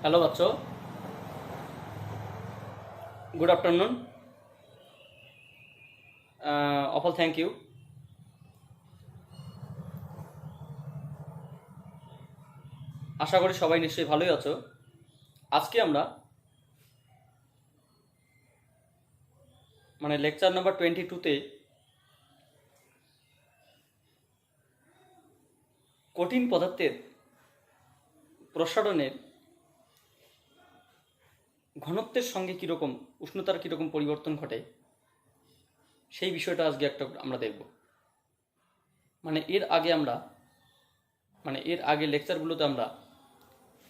Hello बच्चों, good afternoon. অফল thank you. আশা করি সবাই নিশ্চয়ই ভালোই আছো। আজকে আমরা লেকচার নাম্বার 22-তে কঠিন পদার্থের প্রসারণের ঘনত্বের সঙ্গে কীরকম উষ্ণতার কীরকম পরিবর্তন ঘটে সেই বিষয়টা আজকে আমরা দেখব। এর আগে লেকচারগুলোতে আমরা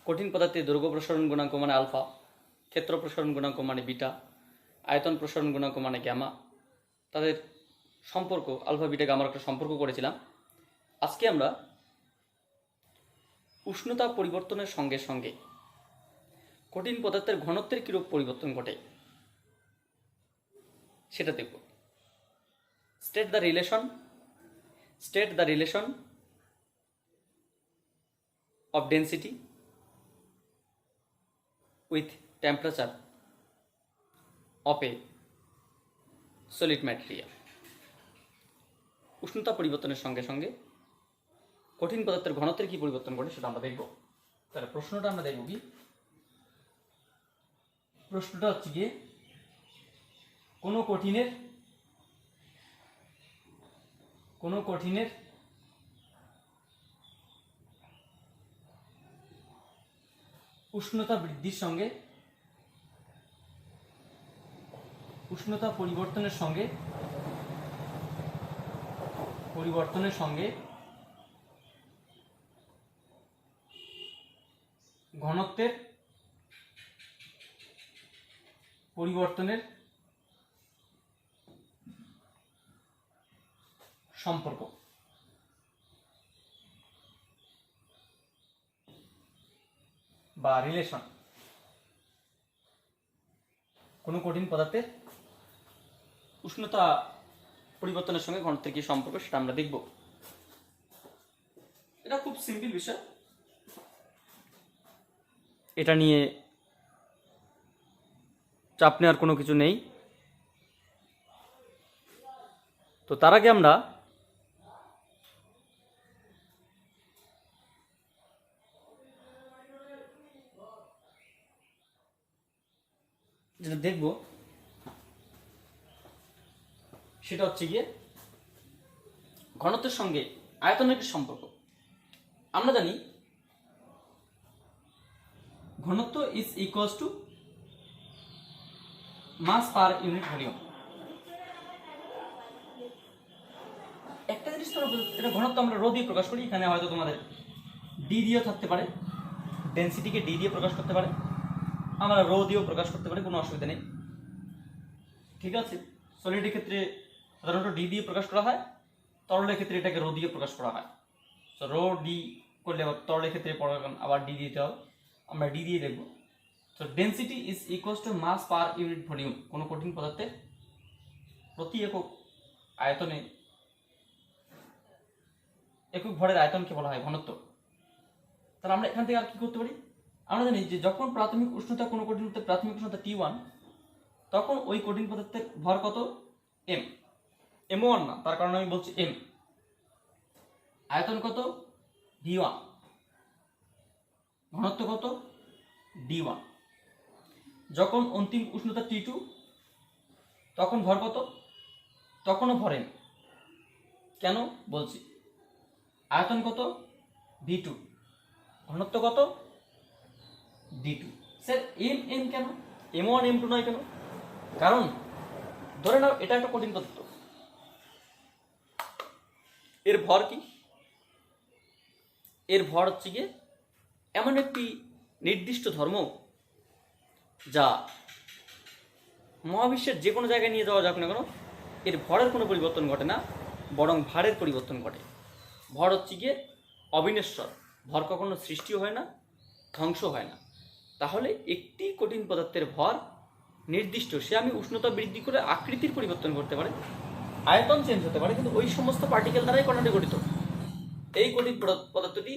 কঠিন পদার্থের দৈর্ঘ্য প্রসারণ গুণাঙ্ক মানে আলফা, ক্ষেত্র প্রসারণ গুণাঙ্ক মানে বিটা, আয়তন প্রসারণ গুণাঙ্ক মানে গ্যামা, তাদের সম্পর্ক আলফা বিটা গামার একটা সম্পর্ক করেছিলাম। আজকে আমরা উষ্ণতা পরিবর্তনের সঙ্গে সঙ্গে কঠিন পদার্থের ঘনত্বের কীরূপ পরিবর্তন ঘটে সেটা দেখব। State the relation of density with temperature of a solid material। উষ্ণতা পরিবর্তনের সঙ্গে সঙ্গে কঠিন পদার্থের ঘনত্বের কি পরিবর্তন ঘটে সেটা আমরা দেখব। তাহলে প্রশ্নটা আমরা দেখব কি, প্রশ্নটা হচ্ছে গিয়ে কোনো কঠিনের উষ্ণতা বৃদ্ধির সঙ্গে উষ্ণতা পরিবর্তনের সঙ্গে ঘনত্বের পরিবর্তনের সম্পর্ক বা রিলেশন। কোনো কঠিন পদার্থের উষ্ণতা পরিবর্তনের সঙ্গে ঘনত্বের কি সম্পর্ক সেটা আমরা দেখব। এটা খুব সিম্পল বিষয়, এটা নিয়ে চাপ নেওয়ার কোনো কিছু নেই। তো তার আগে আমরা যেটা দেখব সেটা হচ্ছে গিয়ে ঘনত্বের সঙ্গে আয়তনের কি সম্পর্ক। আমরা জানি ঘনত্ব is equals to mass per unit volume. একটা জিনিস এটা ঘনত্ব আমরা রো দিয়ে প্রকাশ করি। এখানে হয়তো তোমাদের ডি দিয়েও থাকতে পারে, ডেনসিটিকে ডি দিয়ে প্রকাশ করতে পারে, আমরা রো দিয়েও প্রকাশ করতে পারি, কোনো অসুবিধা নেই, ঠিক আছে। সলিডের ক্ষেত্রে সাধারণত ডি দিয়ে প্রকাশ করা হয়, তরলের ক্ষেত্রে এটাকে রো দিয়ে প্রকাশ করা হয়। তো রো ডি করলে আবার তরলের ক্ষেত্রে আবার ডি দিতে হবে, আমরা ডি দিয়ে দেখব। তো density is equals to mass per unit volume. কোনো কঠিন পদার্থের প্রতি একক আয়তনে একক ভরের আয়তনকে বলা হয় ঘনত্ব। তাহলে আমরা এখান থেকে আর কি করতে পারি, আমরা জানি যে যখন প্রাথমিক উষ্ণতা কোনো কঠিন পদার্থের প্রাথমিক উষ্ণতা T1, তখন ওই কঠিন পদার্থের ভর কত m, m1 না, তার কারণে আমি বলছি m। আয়তন কত V1, ঘনত্ব কত D1। যখন অন্তিম উষ্ণতা T2, তখন ভর কত, তখনও ভর m। কেন বলছি, আয়তন কত V2, ঘনত্ব কত D2। স্যার m কেন, m1 m2 নয় কেন? কারণ ধরে নাও এটা একটা কঠিন পদার্থ, এর ভর কি, এর ভর হচ্ছে গিয়ে এমন একটি নির্দিষ্ট ধর্ম যা মহাবিশ্বের যে কোনো জায়গায় নিয়ে যাওয়া যাক না কেন এর ভরের কোনো পরিবর্তন ঘটে না, বরং ভারের পরিবর্তন ঘটে। ভর হচ্ছে গিয়ে অবিনশ্বর, ভর কখনো সৃষ্টিও হয় না, ধ্বংস হয় না। তাহলে একটি কঠিন পদার্থের ভর নির্দিষ্ট, সে আমি উষ্ণতা বৃদ্ধি করে আকৃতির পরিবর্তন করতে পারে, আয়তন চেঞ্জ হতে পারে, কিন্তু ওই সমস্ত পার্টিকেল দ্বারাই কণাটি গঠিত। এই কঠিন পদার্থটি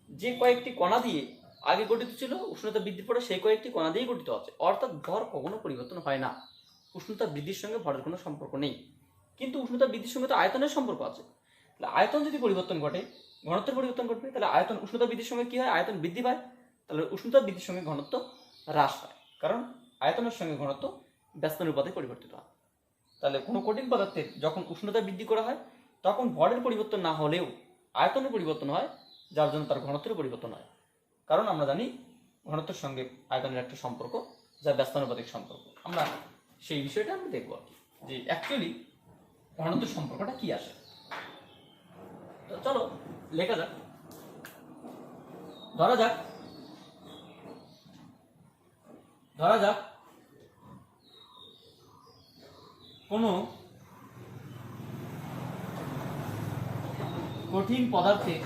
যে কয়েকটি কণা দিয়ে আগে গঠিত ছিল, উষ্ণতা বৃদ্ধির পরে সেই কয়েকটি কণা দিয়েই গঠিত আছে, অর্থাৎ ভর কখনো পরিবর্তন হয় না। উষ্ণতা বৃদ্ধির সঙ্গে ভরের কোনো সম্পর্ক নেই। কিন্তু উষ্ণতা বৃদ্ধির সঙ্গে তো আয়তনের সম্পর্ক আছে। তাহলে আয়তন যদি পরিবর্তন ঘটে, ঘনত্বের পরিবর্তন ঘটবে, তাহলে আয়তন উষ্ণতা বৃদ্ধির সঙ্গে কি হয়? আয়তন বৃদ্ধি পায়। তাহলে উষ্ণতা বৃদ্ধির সঙ্গে ঘনত্ব হ্রাস পায়, কারণ আয়তনের সঙ্গে ঘনত্ব ব্যস্তানুপাতে পরিবর্তিত হয়। তাহলে কোনো কঠিন পদার্থের যখন উষ্ণতা বৃদ্ধি করা হয় তখন ভরের পরিবর্তন না হলেও আয়তনের পরিবর্তন হয়, যার জন্য তার ঘনত্বের পরিবর্তন হয়। কারণ আমরা জানি ঘনত্বের সঙ্গে আয়তনের একটা সম্পর্ক, যা ব্যস্তানুপাতিক সম্পর্ক। আমরা সেই বিষয়টা আমরা দেখব যে অ্যাকচুয়ালি ঘনত্বের সম্পর্কটা কি আসে। তো চলো লেখা যাক। ধরা যাক কোনো কঠিন পদার্থের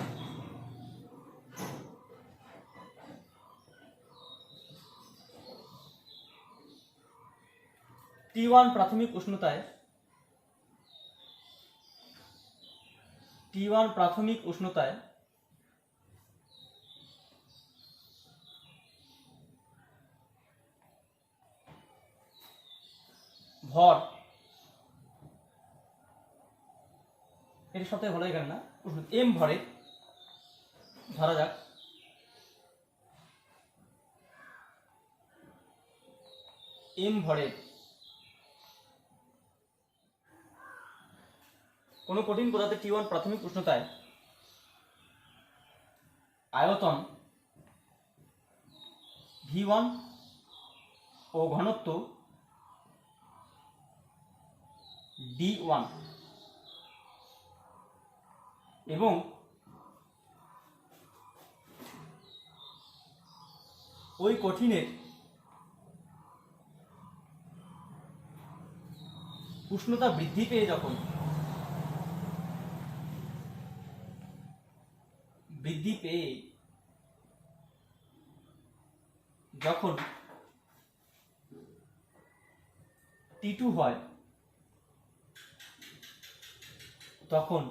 T1 প্রাথমিক উষ্ণতায় ভর, এর সাথে ভালো এখানে না, এম ভরে, ধরা যাক এম ভরে কোনো কঠিন পদার্থের T1 প্রাথমিক উষ্ণতায় আয়তন V1 ও ঘনত্ব D1 এবং ওই কঠিনের উষ্ণতা বৃদ্ধি পেয়ে যখন T2 হয় তখন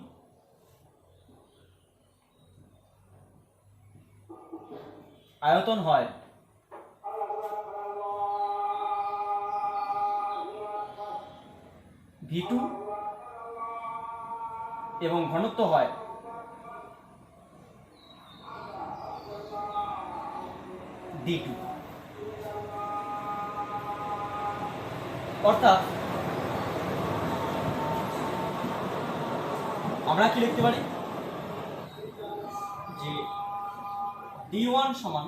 আয়তন হয় V2 এবং ঘনত্ব হয় D2। অর্থাৎ আমরা কি লিখতে পারি যে D1 সমান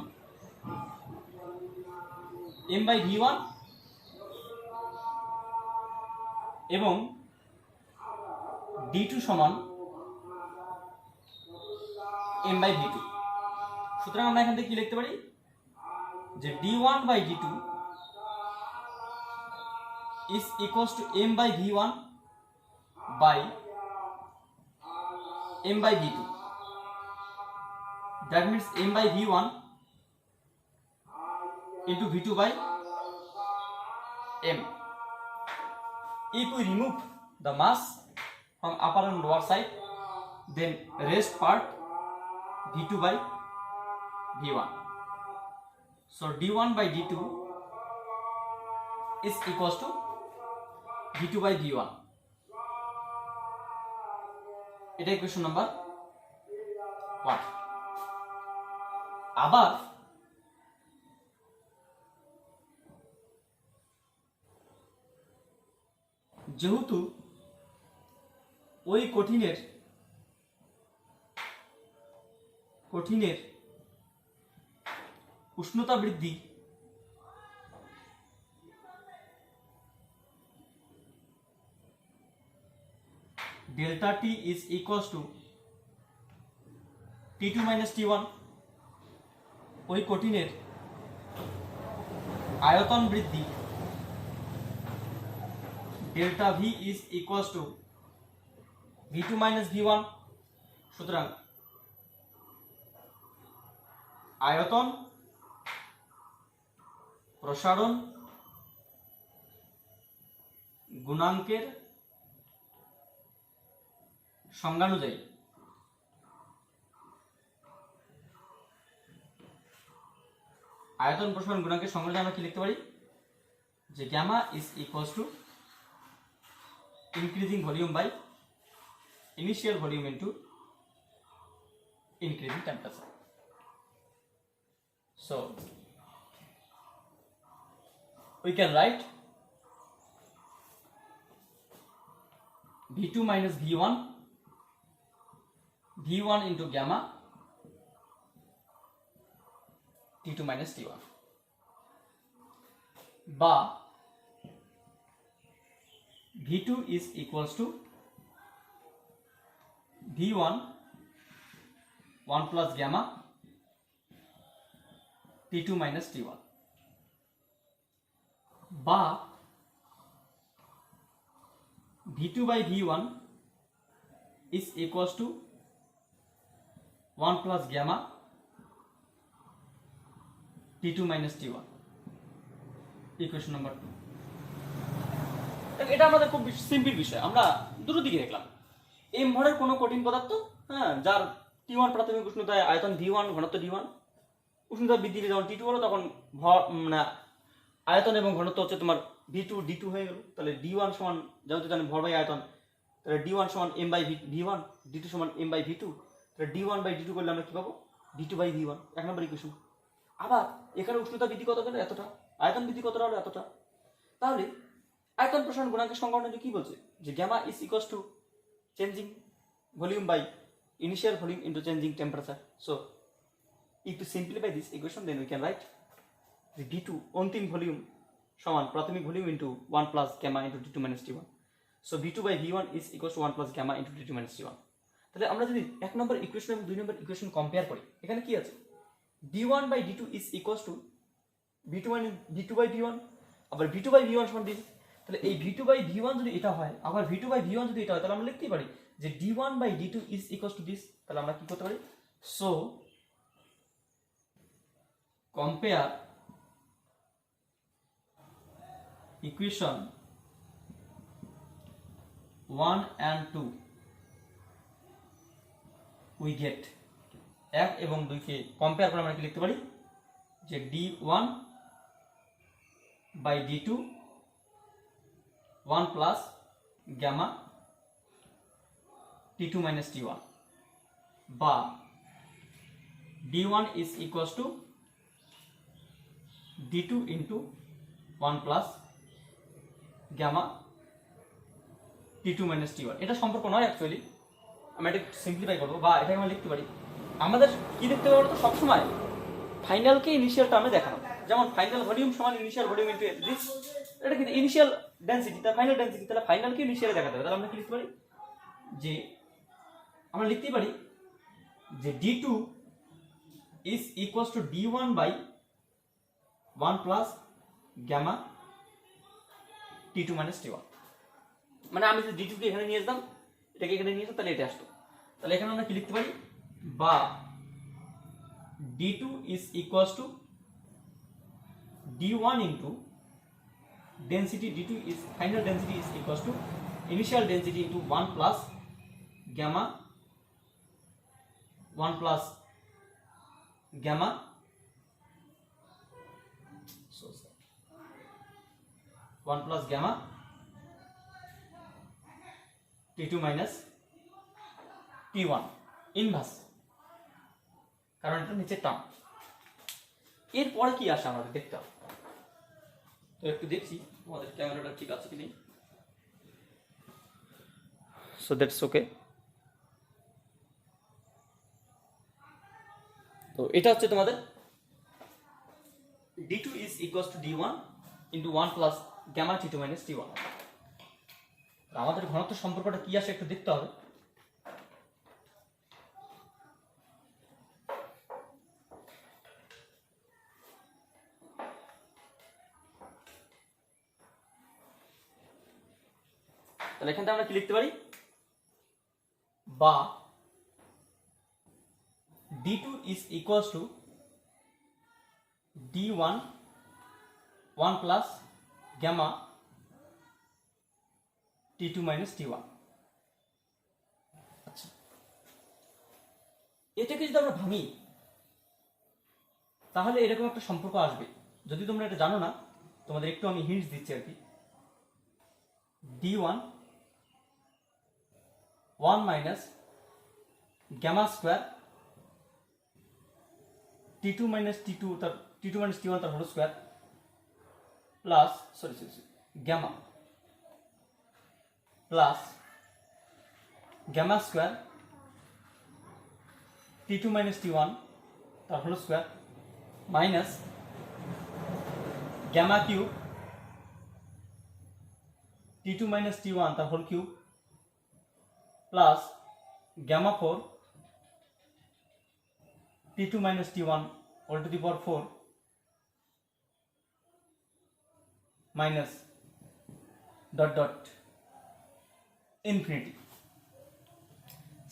m/V1 এবং D2 সমান m/V2। সুতরাং আমরা এখান থেকে কি লিখতে পারি যে D1/D2 is equals to m/V1 by m/V2. That means m/V1 into V2 by m. If we remove the mass from upper and lower side, then rest part V2 by V1. So D1/D2 is equals to V2 by V1. এটা equation number 1। আবার যেহেতু ওই কঠিনের উষ্ণতা বৃদ্ধি delta T is equals to T2 minus T1, ওই কঠিনের আয়তন বৃদ্ধি delta V is equals to V2 minus V1। সুতরাং আয়তন প্রসারণ গুণাঙ্কের সংজ্ঞানুযায়ী আয়তন প্রসারণ গুণাঙ্কের সংজ্ঞাটা আমরা কি লিখতে পারি, যে gamma is equals to increasing volume by initial volume into increasing temperature. So we can write V2 minus V1, V1 into gamma, T2 minus T1, বা V2 is equals to V1 1 plus gamma T2 minus T1, বা V2 by V1 is equals to 1 plus gamma T2 minus T1, equation number 2। এটা আমাদের খুব simple বিষয়, আমরা দুটো দিকে দেখলাম। এম ভরের কোনো কঠিন পদার্থ, হ্যাঁ, যার T1 প্রাথমিক উষ্ণতায় আয়তন V1 ঘনত্ব D1, উষ্ণতা বৃদ্ধি পেয়ে যখন T2 হলো তখন মানে আয়তন এবং ঘনত্ব হচ্ছে তোমার V2 D2 হয়ে গেল। তাহলে D1 সমান, যেহেতু জানি ভর বাই আয়তন, তাহলে D1 সমান M বাই V1, D2 সমান M বাই V2, তাহলে D1 বাই D2 করলে আমরা কি পাবো, V2 বাই V1, এক নম্বর ইকুয়েশন। আবার এখানে উষ্ণতা বৃদ্ধি কত গেল, এতটা, আয়তন বৃদ্ধি কতটা হলো, এতটা। তাহলে আয়তন প্রসারণ গুণাঙ্কের সংজ্ঞা কি বলছে, যে gamma is equals to changing volume by initial volume into changing temperature. So if we simplify this equation, then we can write the V2 অন্তিম ভলিউম সমান প্রাথমিক volume into 1 plus gamma into T2 minus T1. So V2 by V1 is equals to 1 plus gamma into T2 minus T1. তাহলে আমরা যদি এক নম্বর equation এবং দুই নম্বর equation compare করি, এখানে কি আছে, V1 by D2 is equals to V2 by V1, আবার V2 by V1 সমান D। তাহলে এই V2 by V1 যদি এটা হয়, আবার V2 by V1 যদি এটা হয়, তাহলে আমরা লিখতেই পারি যে D1 by D2 is equals to this। তাহলে আমরা কি করতে পারি, so compare equation 1 and 2, we get 1 এবং 2 কে কম্পেয়ার করে আমরা কি লিখতে পারি, যে D1 by D2 1 plus gamma T2 minus T1, বা D1 is equals to D2 into 1 plus gamma T2 minus T1। এটা সম্পর্ক নয় অ্যাকচুয়ালি, আমি এটা সিম্পলিফাই করবো, বা এটাকে আমরা লিখতে পারি, আমাদের কি দেখতে পাবো তো সবসময় ফাইনালকে ইনিশিয়াল টার্মে দেখানো, যেমন ফাইনাল ভলিউম সমান ইনিশিয়াল ভলিউম ইনটু দিস, এটা কিন্তু ইনিশিয়াল ডেনসিটি, তার ফাইনাল ডেনসিটি, তাহলে ফাইনালকে ইনিশিয়ালে দেখাতে হবে। তাহলে আমরা কি লিখতে পারি, যে আমরা লিখতে পারি যে D2 is equals to D1 by 1 plus gamma T2 minus T1। মানে আমি যদি D2 কে এখানে নিয়ে আসতাম, এটাকে এখানে নিয়ে আসতাম, তাহলে এটা আসতো। তাহলে এখানে আমরা কি লিখতে পারি, বা D2 is equals to D1 into density, D2 is final density is equals to initial density into 1 plus gamma 1 plus gamma 1 plus gamma T2 minus T1 inverse, কারণ এটা নিচের টার্ম। এরপরে কি আসে আমাদের দেখতে হবে, তো একটু দেখছি আমাদের ক্যামেরাটা ঠিক আছে কি নেই। So that's okay. তো এটা হচ্ছে তোমাদের D2 is equals to D1 into 1 plus gamma T2 minus T1। আমাদের ঘনত্ব সম্পর্কটা কি আসে একটু দেখতে হবে। তাহলে এখানটা আমরা কি লিখতে পারি, বা D2 is equals to D1 1 plus gamma T2 minus T1। আচ্ছা, এটাকে যদি আমরা ভাঙি, তাহলে এরকম একটা সম্পর্ক আসবে। যদি তোমরা এটা জানো না, তোমাদের একটু আমি হিন্টস দিচ্ছি আর কি। d1 1 minus gamma square t2 minus t2 তার t2 মাইনাস t1 তার whole square plus gamma plus gamma square t2 minus t1 তার whole square minus gamma cube t2 minus t1 তার whole cube plus gamma 4 t2 minus t1 all to the power 4 minus dot dot infinity।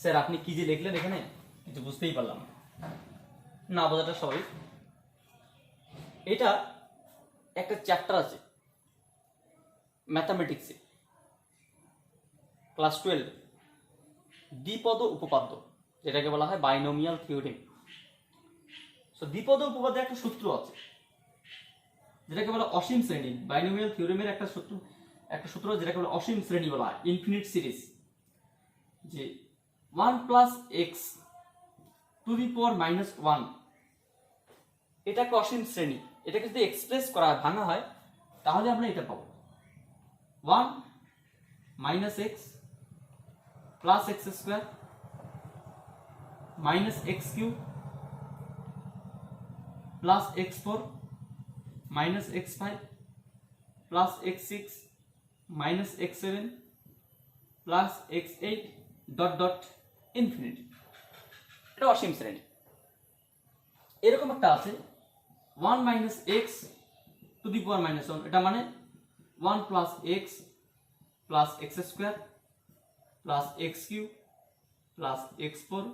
Sir আপনি কি যে লিখলেন এখানে কিছু বুঝতেই পারলাম না, বোঝাটা স্বাভাবিক। এটা একটা চ্যাপ্টার আছে ম্যাথামেটিক্সে, ক্লাস 12, দ্বিপদ উপপাদ্য, যেটাকে বলা হয় বাইনোমিয়াল থিওরেম। সো দ্বিপদ উপপাদ্যের একটা সূত্র আছে যেটাকে বলা অসীম শ্রেণী। বাইনোমিয়াল থিওরেমের একটা সূত্র যেটাকে বলা অসীম শ্রেণী বলা হয়, ইনফিনিট সিরিজ। যে 1 plus x to the power minus 1, এটা একটা অসীম শ্রেণী। এটাকে যদি এক্সপ্রেস করা হয়, ভাঙা হয়, তাহলে আমরা এটা পাবো 1 minus x plus x square minus x cube plus x 4 minus x 5 plus x 6 minus x 7 plus x 8 dot dot infinity. এটা অসীম শ্রেণী। এরকম একটা আছে 1 minus x to the power minus 1, এটা মানে 1 plus x plus x square plus x cube plus x 4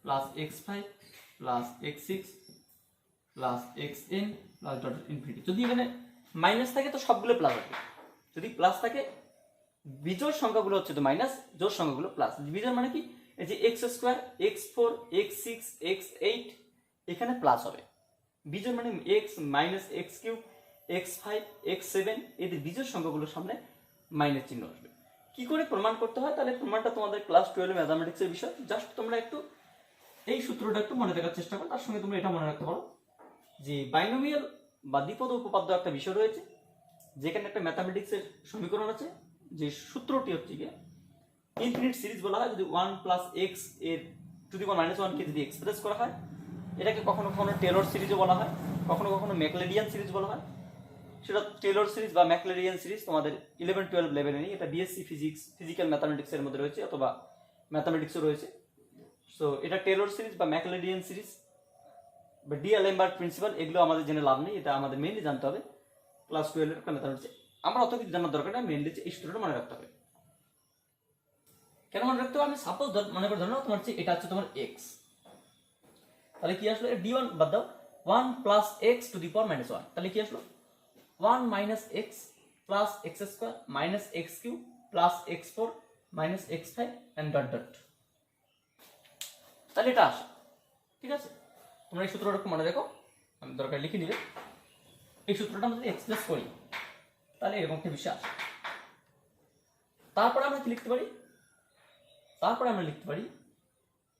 plus x 5 plus x 6 plus x N plus dot infinity. যদি এখানে minus থাকে তো সবগুলো প্লাস হবে, যদি প্লাস থাকে বিজোড় সংখ্যাগুলো হচ্ছে তো মাইনাস, জোড় সংখ্যাগুলো প্লাস। বিজোড় মানে কি, এই যে x square x 4 x 6 x 8 এখানে প্লাস হবে। বিজোড় মানে x minus x cube x 5 x 7, এদের বিজোড় সংখ্যাগুলোর সামনে মাইনাস চিহ্ন আসবে। কি করে প্রমাণ করতে হয়, তাহলে প্রমাণটা তোমাদের ক্লাস 12 ম্যাথামেটিক্সের বিষয়। জাস্ট তোমরা একটু এই সূত্রটা একটু মনে রাখার চেষ্টা করো, তার সঙ্গে তোমরা এটা মনে রাখতে পারো যে বাইনোমিয়াল বা দ্বিপদ উপপাদ্য একটা বিষয় রয়েছে, যেখানে একটা ম্যাথামেটিক্সের সমীকরণ আছে, যে সূত্রটি হচ্ছে গিয়ে ইনফিনিট সিরিজ বলা হয়। যদি 1 প্লাস এক্স এর টু দি পাওয়ার মাইনাস 1 কে যদি এক্সপ্রেস করা হয়, এটাকে কখনো কখনো টেলর সিরিজও বলা হয়, কখনো কখনো ম্যাকলেডিয়ান সিরিজ বলা হয়। সেটা টেলর সিরিজ বা ম্যাকলেডিয়ান সিরিজ তোমাদের 11-12 লেভেলে নেই, এটা বিএসসি ফিজিক্স ফিজিক্যাল ম্যাথামেটিক্সের মধ্যে রয়েছে, অথবা ম্যাথামেটিক্সও রয়েছে। সো এটা টেলর সিরিজ বা ম্যাকলেডিয়ান সিরিজ বা ডিএলএমবার্ট প্রিন্সিপাল, এগুলো আমাদের জেনে লাভ নেই, এটা আমাদের মেইনলি জানতে হবে ক্লাস 12 এর ম্যাথামেটিক্সে। আমরা অত কিছু জানার দরকার নেই, মেইনলি এই সূত্রটা মনে রাখতে হবে। কেন মনে রাখতে হবে, আমি সাপোজ মনে করে ধরো তোমার এটা হচ্ছে তোমার এক্স, তাহলে কি আসলো, d1 বাদ দাও, 1 plus x to the power minus 1, তাহলে কি আসলো 1 minus x plus x square minus x cube plus x 4 minus x 5 and dot dot. তাহলে এটা আসে, ঠিক আছে। তোমরা এই সূত্রটা একটু মনে রেখো, আমি দরকার লিখে নিবে। এই সূত্রটা আমরা যদি এক্সপ্রেস করি তাহলে এরকম একটা বিষয় আসে। তারপরে আমরা কি লিখতে পারি, তারপরে আমরা লিখতে পারি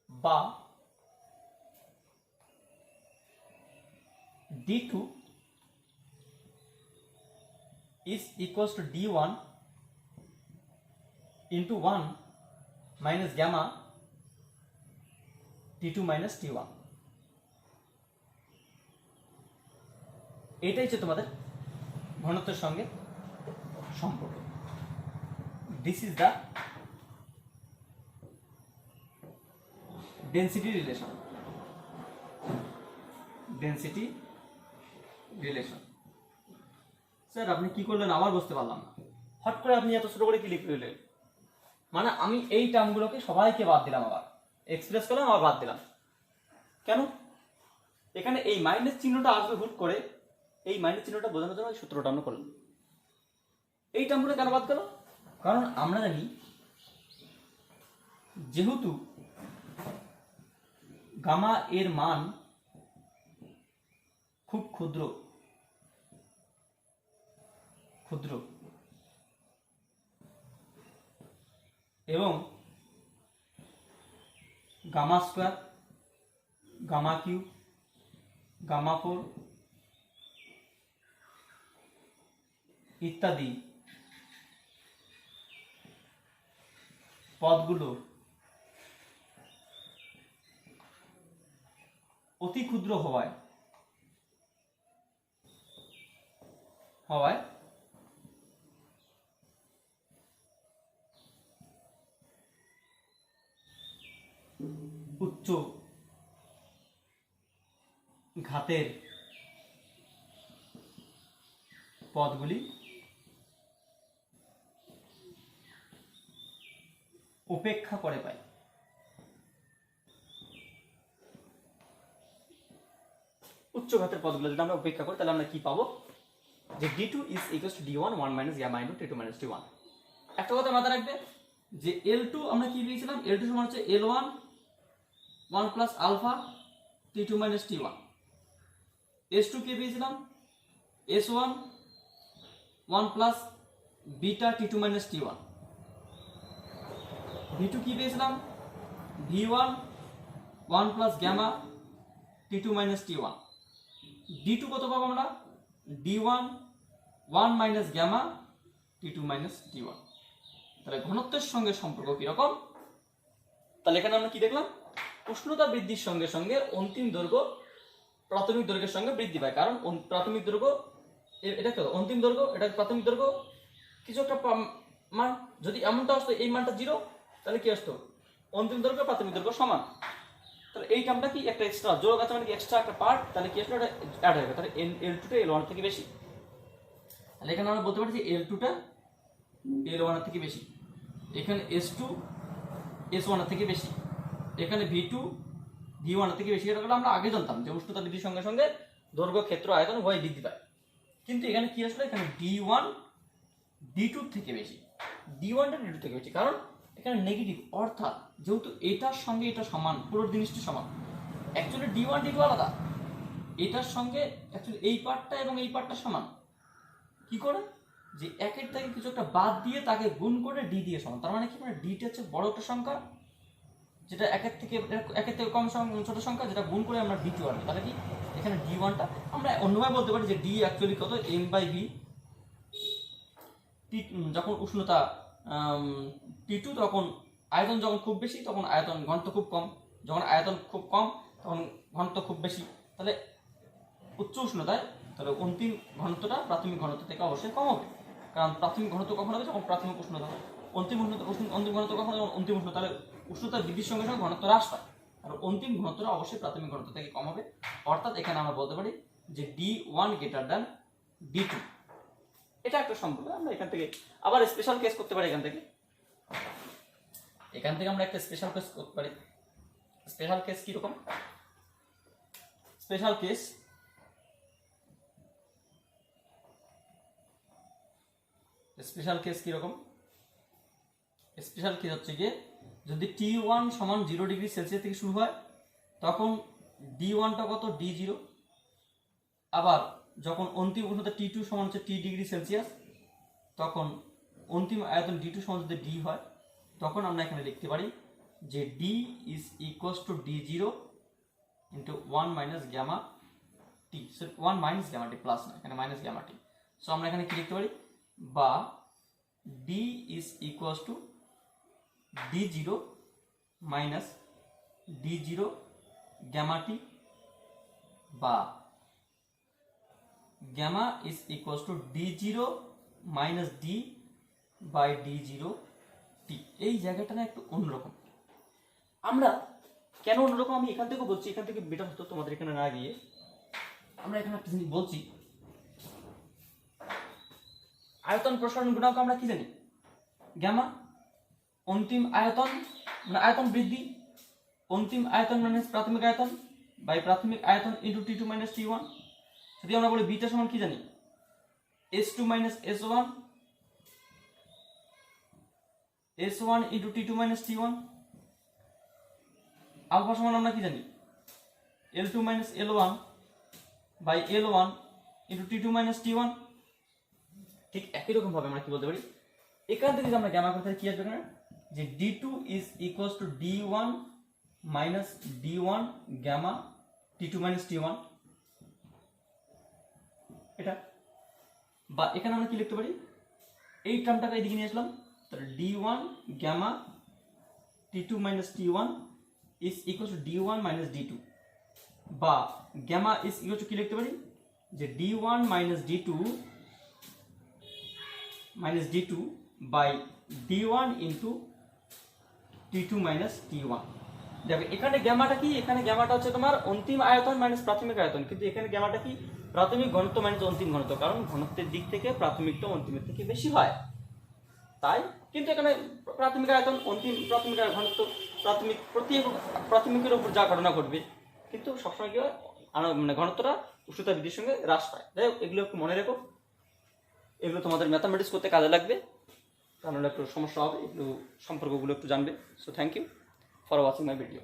বা d2 is equals to d1 into 1 minus gamma t2 minus t1। এটাই হচ্ছে তোমাদের ঘনত্বের সঙ্গে সম্পর্ক। This is the density relation. Density relation. Sir আপনি কি করলেন আবার বুঝতে পারলাম না, হট করে আপনি এত ছোট করে কি লিখে দিলেন? মানে আমি এই টার্মগুলোকে সবাইকে বাদ দিলাম, আবার এক্সপ্রেস করলাম, আবার বাদ দিলাম। কেন? এখানে এই মাইনাস চিহ্নটা আসবে হুট করে, এই মাইনাস চিহ্নটা বোঝানোর জন্য এই সূত্রটা আমরা করলাম। এই টার্মগুলো কেন বাদ গেল? কারণ আমরা জানি যেহেতু গামা এর মান খুব ক্ষুদ্র ক্ষুদ্র এবং gamma square, gamma cube, gamma 4 ইত্যাদি পদগুলো অতি ক্ষুদ্র হওয়ায় উচ্চ ঘাতের পদগুলি উপেক্ষা করে পাই। উচ্চ ঘাতের পদগুলো যদি আমরা উপেক্ষা করি তাহলে আমরা কি পাবো, যে d2 is equals to d1 1 minus gamma into t2 minus t1। একটা কথা মাথায় রাখবে যে L2 আমরা কি পেয়েছিলাম, L2 সমান হচ্ছে L1 1 plus alpha t2 minus t1। S2 কে পেয়েছিলাম S1 1 plus beta t2 minus t1। V2 কি পেয়েছিলাম V1 1 plus gamma t2 minus t1। D2 কত পাবো আমরা D1 1 minus gamma t2 minus t1। তাহলে ঘনত্বের সঙ্গে সম্পর্ক কি রকম, তাহলে এখানে আমরা কি দেখলাম, উষ্ণতা বৃদ্ধির সঙ্গে সঙ্গে অন্তিম দৈর্ঘ্য প্রাথমিক দৈর্ঘ্যের সঙ্গে বৃদ্ধি পায়। কারণ প্রাথমিক দৈর্ঘ্য এটা কি, অন্তিম দৈর্ঘ্য এটা প্রাথমিক দৈর্ঘ্য কিছু একটা মান, যদি এমনটা আসতো এই মানটা 0 তাহলে কি আসতো, অন্তিম দৈর্ঘ্য প্রাথমিক দৈর্ঘ্য সমান। তাহলে এই টার্মটা কি একটা এক্সট্রা যোগ আছে, মানে কি এক্সট্রা একটা পার্ট, তাহলে কি আসলো এটা অ্যাড হয়ে গেল। তাহলে L2 টা L1 থেকে বেশি। তাহলে এখানে আমরা বলতে পারি যে L2 টা L1 এর থেকে বেশি, এখানে S2 S1 এর থেকে বেশি, এখানে V2 V1 এর থেকে বেশি। এটা আমরা আগে জানতাম যে উষ্ণতা বৃদ্ধির সঙ্গে সঙ্গে দৈর্ঘ্য, ক্ষেত্র, আয়তন উভয় বৃদ্ধি পায়। কিন্তু এখানে কি আসলে, এখানে D1 D2 থেকে বেশি, D1 টা D2 থেকে বেশি, কারণ এখানে নেগেটিভ, অর্থাৎ যেহেতু এটার সঙ্গে এটা সমান, পুরো জিনিসটি সমান। অ্যাকচুয়ালি D1 D2 আলাদা, এটার সঙ্গে অ্যাকচুয়ালি এই পার্টটা এবং এই পার্টটা সমান। কি করে, যে একের থেকে কিছু একটা বাদ দিয়ে তাকে গুণ করে ডি দিয়ে সমান। তার মানে কি, মানে ডিটা হচ্ছে বড় একটা সংখ্যা, যেটা একের থেকে কম ছোট সংখ্যা, যেটা গুণ করে আমরা D2 আনি। তাহলে কি এখানে D1টা আমরা অন্যভাবে বলতে পারি যে D অ্যাকচুয়ালি কত, m/v। যখন উষ্ণতা T2 তখন আয়তন যখন খুব বেশি তখন আয়তন ঘনত্ব খুব কম, যখন আয়তন খুব কম তখন ঘনত্ব খুব বেশি। তাহলে উচ্চ উষ্ণতায় তাহলে অন্তিম ঘনত্বটা প্রাথমিক ঘনত্ব থেকে অবশ্যই কম হবে। কারণ প্রাথমিক ঘনত্ব কখন হবে, যখন প্রাথমিক উষ্ণতা হবে। অন্তিম ঘনত্ব কখন হবে, অন্তিম উষ্ণতা। তাহলে উষ্ণতা বৃদ্ধির সঙ্গে সঙ্গে ঘনত্ব হ্রাস পায়, আর অন্তিম ঘনত্বটা অবশ্যই প্রাথমিক ঘনত্ব থেকে কম হবে। অর্থাৎ এখানে আমরা বলতে পারি যে D1 greater than D2। এটা একটা সম্পর্ক। আমরা এখান থেকে আবার স্পেশাল কেস করতে পারি। এখান থেকে আমরা একটা স্পেশাল কেস করতে পারি। স্পেশাল কেস কি রকম, স্পেশাল কেস কি রকম, স্পেশাল কেস হচ্ছে গিয়ে যদি T1 সমান 0 ডিগ্রি সেলসিয়াস থেকে শুরু হয় তখন D1টা কত, D0। আবার যখন অন্তিম উষ্ণতা T2 সমান হচ্ছে T ডিগ্রি সেলসিয়াস, তখন অন্তিম আয়তন D2 সমান যদি D হয়, তখন আমরা এখানে লিখতে পারি যে D is equals to D0 into 1 minus gamma T। So 1 minus gamma T, plus না, এখানে মাইনাস gamma T। সো আমরা এখানে কি লিখতে পারি, বা D is equals to D0 minus D0 gamma T, বা gamma is equals to D0 minus D by D0 T। এই জায়গাটা না একটু অন্যরকম। আমরা কেন অন্যরকম, আমি এখান থেকে বলছি, এখান থেকে বেটার হতো তোমাদের এখানে না গিয়ে। আমরা এখানে একটা জিনিস বলছি, আয়তন প্রসারণ গুণাঙ্ক আমরা কি জানি, গ্যামা। অন্তিম আয়তন মানে আয়তন বৃদ্ধি, অন্তিম আয়তন মানে প্রাথমিক আয়তন বাই প্রাথমিক আয়তন ইন্টু T2 minus T1। যদি আমরা বলি বিটা সমান কি জানি, S2 minus S1 into T2 minus T1। Alpha সমান আমরা কি জানি, L2 minus L1 by L1 into T2 minus T1। ঠিক একই রকম ভাবে আমরা কি বলতে পারি, এখান থেকে যদি আমরা গ্যামা করতে কি আসবে না, যে D2 is equals two D1 minus D1 gamma T2 minus T1, এটা। বা এখানে আমরা কি লিখতে পারি, এই টার্মটাকে এদিকে নিয়ে আসলাম, তাহলে D1 gamma T2 minus T1 is equals two D1 minus D2, বা গ্যামা ইজ ইকুয়ালস টু কি লিখতে পারি, যে D1 minus D2 by D1 into T2 minus T1। দেখো এখানে গ্যামাটা কি, এখানে গ্যামাটা হচ্ছে তোমার অন্তিম আয়তন মাইনাস প্রাথমিক আয়তন, কিন্তু এখানে গ্যামাটা কি প্রাথমিক ঘনত্ব মাইনাস অন্তিম ঘনত্ব, কারণ ঘনত্বের দিক থেকে প্রাথমিকটা অন্তিমের থেকে বেশি হয় তাই। কিন্তু এখানে প্রাথমিক আয়তন অন্তিম প্রাথমিক ঘনত্ব প্রাথমিক প্রতি প্রাথমিকের উপর যা ঘটনা ঘটবে, কিন্তু সবসময় কি হয় মানে ঘনত্বটা উষ্ণতা বৃদ্ধির সঙ্গে হ্রাস পায়। যাই হোক এগুলো একটু মনে রেখো, এগুলো তোমাদের ম্যাথামেটিক্স করতে কাজে লাগবে, কারণ একটু সমস্যা হবে, এগুলো সম্পর্কগুলো একটু জানবে। So thank you for watching my video.